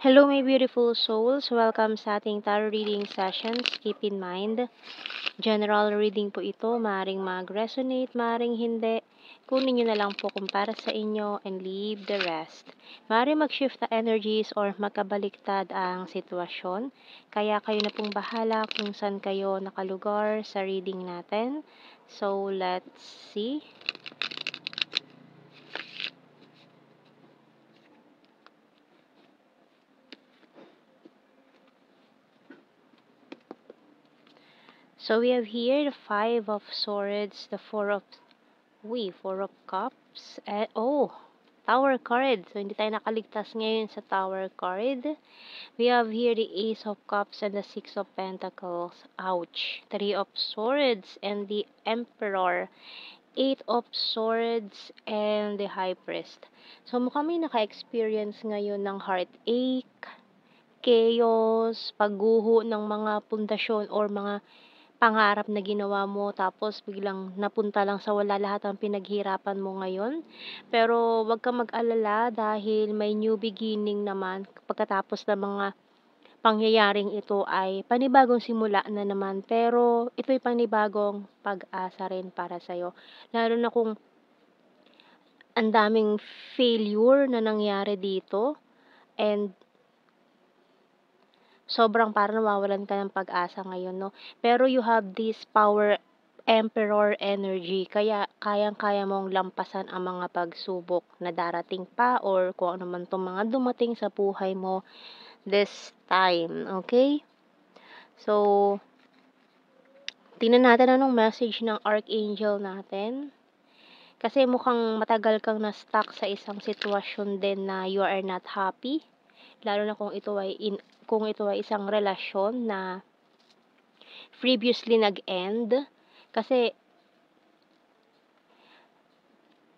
Hello, my beautiful souls. Welcome sa ating tarot reading sessions. Keep in mind, general reading po ito. Maring mag-resonate, maring hindi. Kunin nyo na lang po kung para sa inyo and leave the rest. Maring mag-shift na energies or magkabaliktad ang sitwasyon. Kaya kayo na pong bahala kung saan kayo nakalugar sa reading natin. So, let's see. So we have here the Five of Swords, the Four of Cups, and Tower card. So hindi tayo nakaligtas ngayon sa Tower card. We have here the Ace of Cups and the Six of Pentacles. Ouch. Three of Swords and the Emperor. Eight of Swords and the High Priest. So mukhang may naka-experience ngayon ng heartache, chaos, pagguho ng mga pundasyon or mga pangarap na ginawa mo tapos biglang napunta lang sa wala lahat ng pinaghirapan mo ngayon. Pero wag kang mag-alala dahil may new beginning naman pagkatapos ng mga pangyayaring ito ay panibagong simula na naman. Pero ito'y panibagong pag-asa rin para sa'yo. Lalo na kung ang daming failure na nangyari dito and sobrang parang nawawalan ka ng pag-asa ngayon, no? Pero you have this power emperor energy, kaya kayang-kaya mong lampasan ang mga pagsubok na darating pa or kung ano man itong mga dumating sa buhay mo this time, okay? So, tingnan natin anong message ng Archangel natin. Kasi mukhang matagal kang na-stuck sa isang sitwasyon din na you are not happy. Lalo na kung ito ay isang relasyon na previously nag-end. Kasi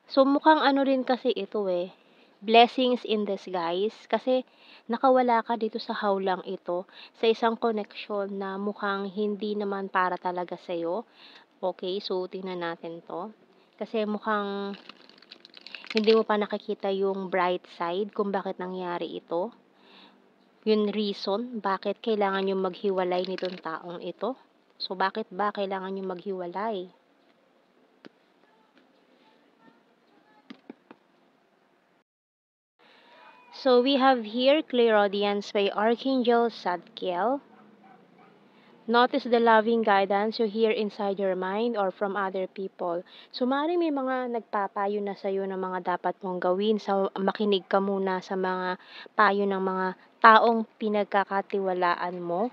so mukhang ano rin kasi ito blessings in disguise. Kasi nakawala ka dito sa hawlang ito sa isang connection na mukhang hindi naman para talaga sa'yo. Okay, so tingnan natin to. Kasi mukhang hindi mo pa nakikita yung bright side kung bakit nangyari ito. Yung reason bakit kailangan yung maghiwalay nitong taong ito. So, bakit ba kailangan yung maghiwalay? So, we have here Clairaudience by Archangel Zadkiel. Notice the loving guidance you hear inside your mind or from other people. So, maaaring may mga nagpapayo na sa'yo ng mga dapat mong gawin. So, makinig ka muna sa mga payo ng mga taong pinagkakatiwalaan mo.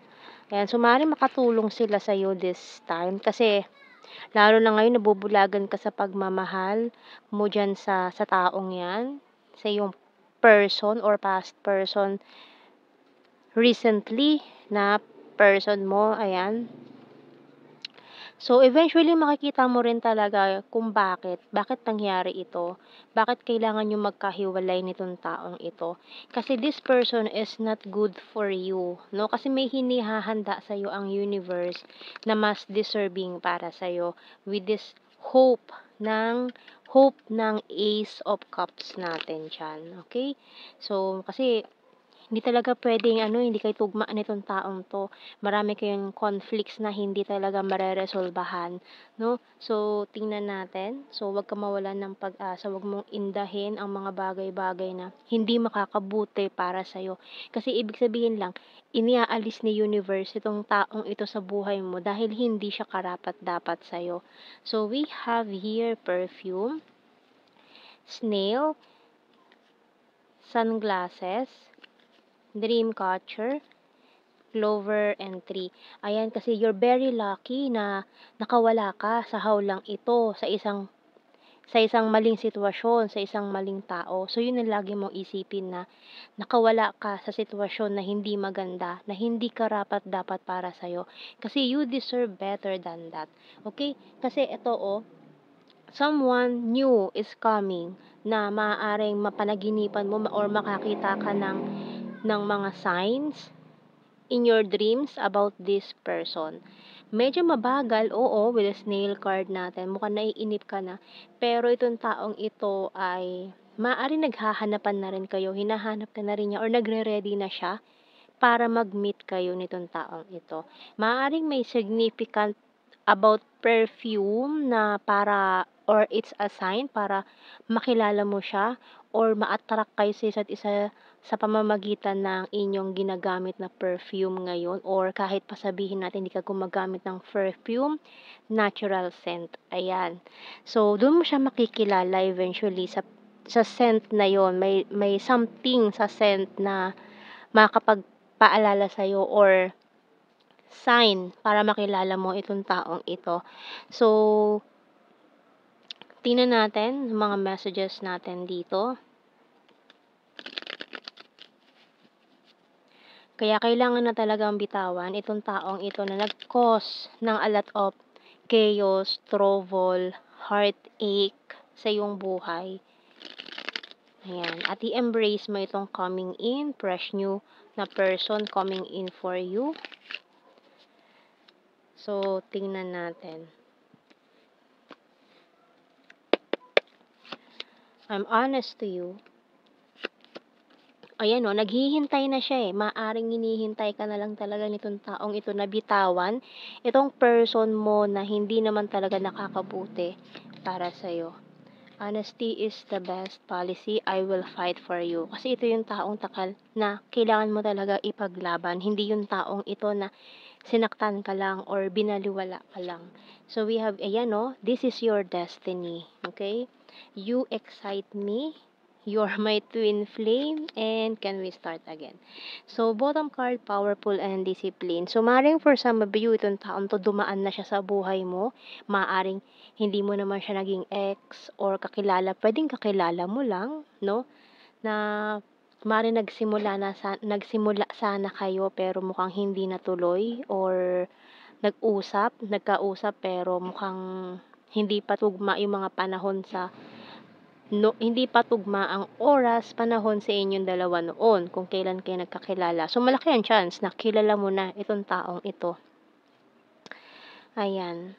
Ayan, so maaaring makatulong sila sa'yo this time. Kasi, lalo na ngayon, nabubulagan ka sa pagmamahal mo dyan sa taong yan. Sa iyong person or past person recently na person mo, ayan. So, eventually makikita mo rin talaga kung bakit nangyari ito, bakit kailangan yung magkahiwalay nitong taong ito. Kasi this person is not good for you, no? Kasi may hinihahanda sa'yo ang universe na mas deserving para sa'yo with this hope ng Ace of Cups natin dyan, okay? So, kasi hindi talaga puwedeng hindi kayo tugma nitong taong 'to. Marami kayong conflicts na hindi talaga mareresolbahan, 'no? So, tingnan natin. So, 'wag kang mawalan ng pag-asa, 'wag mong indahin ang mga bagay-bagay na hindi makakabuti para sa'yo. Kasi ibig sabihin lang, iniaalis ni universe itong taong ito sa buhay mo dahil hindi siya karapat-dapat sa'yo. So, we have here perfume, snail, sunglasses, dreamcatcher, clover, and tree. Ayan, kasi you're very lucky na nakawala ka sa hawlang ito, sa isang maling sitwasyon, sa isang maling tao. So, yun ang lagi mong isipin na nakawala ka sa sitwasyon na hindi maganda, na hindi karapat-dapat para sa'yo. Kasi you deserve better than that. Okay? Kasi ito, someone new is coming na maaaring mapanaginipan mo or makakita ka ng mga signs in your dreams about this person. Medyo mabagal, oo, with the snail card natin. Mukhang naiinip ka na. Pero itong taong ito ay maaaring naghahanapan na rin kayo, hinahanap ka na rin niya or nagre-ready na siya para mag-meet kayo nitong taong ito. Maaaring may significant about perfume na para or it's a sign para makilala mo siya or ma-attract kayo sa isa't isa sa pamamagitan ng inyong ginagamit na perfume ngayon or kahit pa sabihin natin hindi ka gumagamit ng perfume, natural scent, ayan. So, dun mo siya makikilala eventually sa scent na yon, may something sa scent na makakapagpaalala sa'yo or sign para makilala mo itong taong ito. So, tingnan natin yung mga messages natin dito. Kaya kailangan na talagang bitawan itong taong ito na nag-cause ng a lot of chaos, trouble, heartache sa iyong buhay. Ayan. At i-embrace mo itong coming in, fresh new na person coming in for you. So, tingnan natin. I'm honest to you. Ayan o, naghihintay na siya eh. Maaring hinihintay ka na lang talaga nitong taong ito na bitawan itong person mo na hindi naman talaga nakakabuti para sa'yo. Honesty is the best policy. I will fight for you. Kasi ito yung taong takal na kailangan mo talaga ipaglaban. Hindi yung taong ito na sinaktan ka lang or binaliwala ka lang. So we have, ayan o, this is your destiny. Okay? You excite me. You're my twin flame, and can we start again? So, bottom card, powerful and discipline. So, maaaring for some of you, itong taon to, dumaan na siya sa buhay mo. Maaaring hindi mo naman siya naging ex or kakilala. Pwedeng kakilala mo lang, no? Na maaaring nagsimula sana kayo pero mukhang hindi natuloy or nagkausap pero mukhang hindi pa tugma yung mga panahon hindi pa tugma ang oras, panahon sa inyong dalawa noon kung kailan kayo nagkakilala. So, malaki ang chance na kilala mo na itong taong ito. Ayan.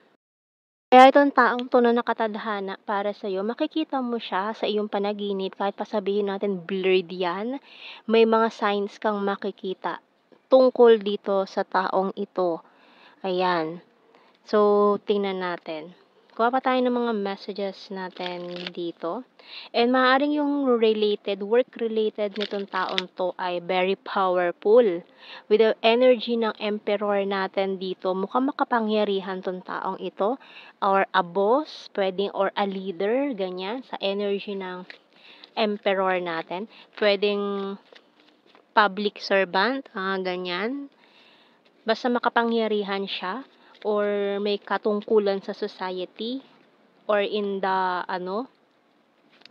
Kaya itong taong to na nakatadhana para sa'yo, makikita mo siya sa iyong panaginip kahit pa sabihin natin blurred yan, may mga signs kang makikita tungkol dito sa taong ito. Ayan. So, tingnan natin. Kuha pa tayo ng mga messages natin dito. And maaaring yung work-related nitong taong to ay very powerful. With the energy ng emperor natin dito, mukhang makapangyarihan tong taong ito. Or a boss, pwedeng, or a leader, ganyan, sa energy ng emperor natin. Pwedeng public servant, ganyan. Basta makapangyarihan siya or may katungkulan sa society or in the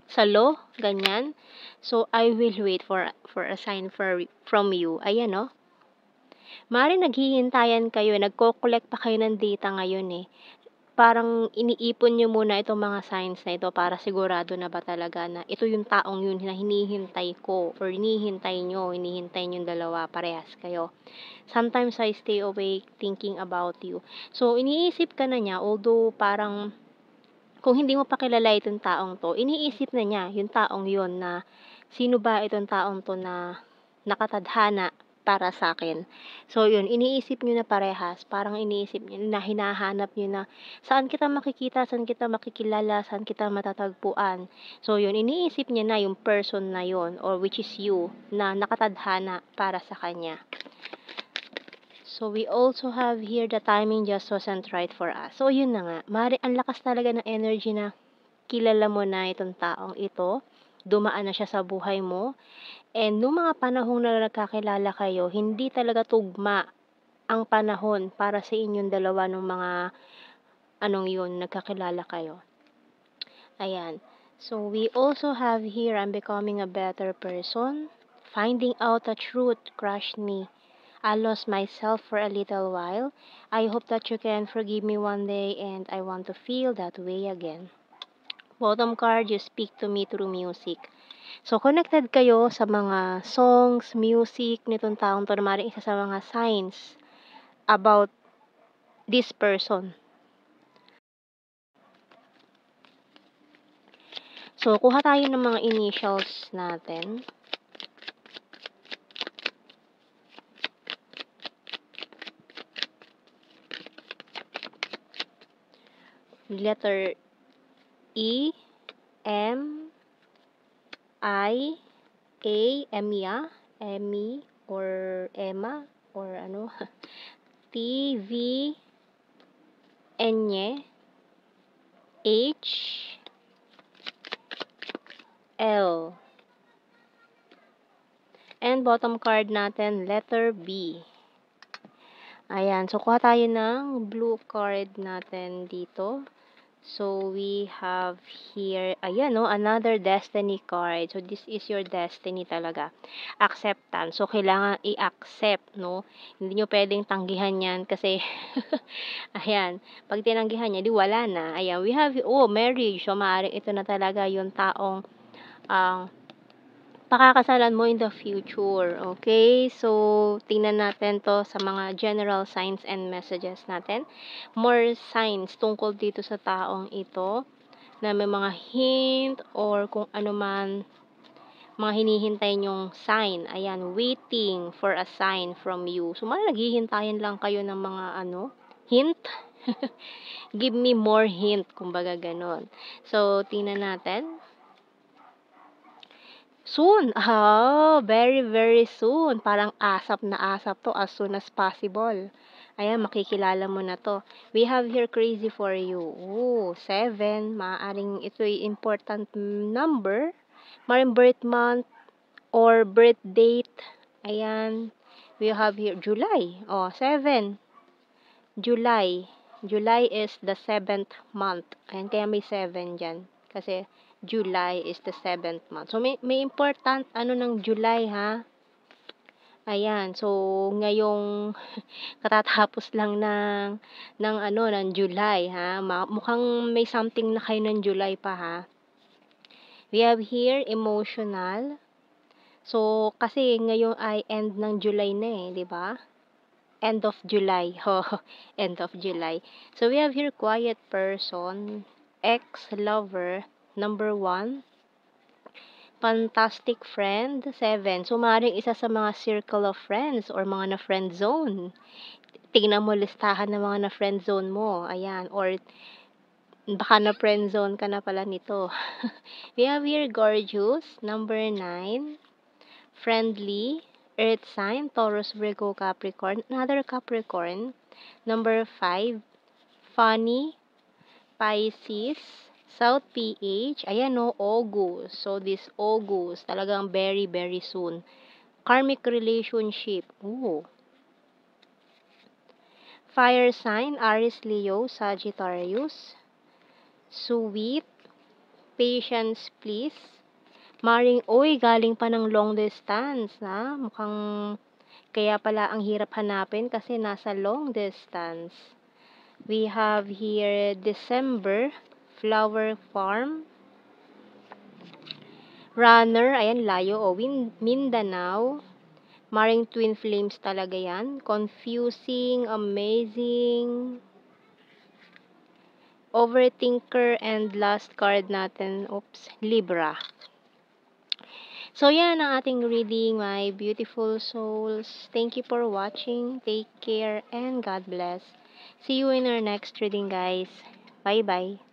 sa law, ganyan. So I will wait for a sign from you. Ayan no. Maaaring naghihintayan kayo, nagko-collect pa kayo ng data ngayon eh. Parang iniipon niyo muna itong mga signs na ito para sigurado na ba talaga na ito yung taong yun na hinihintay ko or hinihintay niyong dalawa, parehas kayo. Sometimes I stay awake thinking about you. So, iniisip ka na niya, although parang kung hindi mo pa kilala itong taong to, iniisip na niya yung taong yun na sino ba itong taong to na nakatadhana para sa akin. So, yun, iniisip niyo na parehas. Parang iniisip niyo na hinahanap niyo na saan kita makikita, saan kita makikilala, saan kita matatagpuan. So, yun, iniisip niya na yung person na yun or which is you na nakatadhana para sa kanya. So, we also have here the timing just wasn't right for us. So, yun na nga. Ang lakas talaga ng energy na kilala mo na itong taong ito. Dumaan na siya sa buhay mo. And nung mga panahong na nagkakilala kayo, hindi talaga tugma ang panahon para sa inyong dalawa nung mga nagkakilala kayo. Ayan. So, we also have here, I'm becoming a better person. Finding out the truth crushed me. I lost myself for a little while. I hope that you can forgive me one day and I want to feel that way again. Bottom card, you speak to me through music. So, connected kayo sa mga songs, music nitong taong to na maaaring isa sa mga signs about this person. So, So, kuha tayo ng mga initials natin. Letter E, M, I, A, Emia, Emmy, or Emma, or ano, T, V, Enye, H, L. And bottom card natin, letter B. Ayan, so kuha tayo ng blue card natin dito. So, we have here, ayan, no, another destiny card. So, this is your destiny talaga. Acceptance. So, kailangan i-accept, no? Hindi nyo pwedeng tanggihan yan kasi, ayan, pag tinanggihan niya, di wala na. Ayan, we have, marriage. So, maaaring ito na talaga yung taong, pakakasalan mo in the future. Okay? So, tingnan natin to sa mga general signs and messages natin. More signs tungkol dito sa taong ito na may mga hint or kung ano man mga hinihintay nyong sign. Ayan, waiting for a sign from you. So, naghihintayin lang kayo ng mga hint. Give me more hint, kumbaga ganon. So, tingnan natin. Soon. Very, very soon. Parang asap na asap to as soon as possible. Ayan, makikilala mo na to. We have here crazy for you. 7. Maaaring ito ay important number. Maaaring birth month or birth date. Ayan. We have here July. 7. July. July is the 7th month. Ayan, kaya may 7 dyan. Kasi July is the 7th month. So, may important ng July, ha? Ayan. So, ngayong katatapos lang ng July, ha? Mukhang may something na kayo ng July pa, ha? We have here emotional. So, kasi ngayon ay end ng July na di ba? End of July. End of July. So, we have here quiet person, ex-lover, number 1, fantastic friend, 7. So, maaaring isa sa mga circle of friends or mga na-friend zone. Tingnan mo listahan ng mga na-friend zone mo. Ayan. Or, baka na-friend zone ka na pala nito. We have here gorgeous, number 9, friendly, earth sign, Taurus, Virgo, Capricorn, another Capricorn, number 5, funny, Pisces, South PH, ayan August. So, this August, talagang very, very soon. Karmic relationship. Fire sign, Aries, Leo, Sagittarius. Sweet, patience, please. Maring, galing pa ng long distance, ha? Mukhang, kaya pala ang hirap hanapin kasi nasa long distance. We have here December, flower farm, runner, ayan, layo, Mindanao, maring twin flames talaga yan, confusing, amazing, overthinker, and last card natin, Libra. So, yan ang ating reading, my beautiful souls. Thank you for watching. Take care and God bless. See you in our next reading, guys. Bye-bye.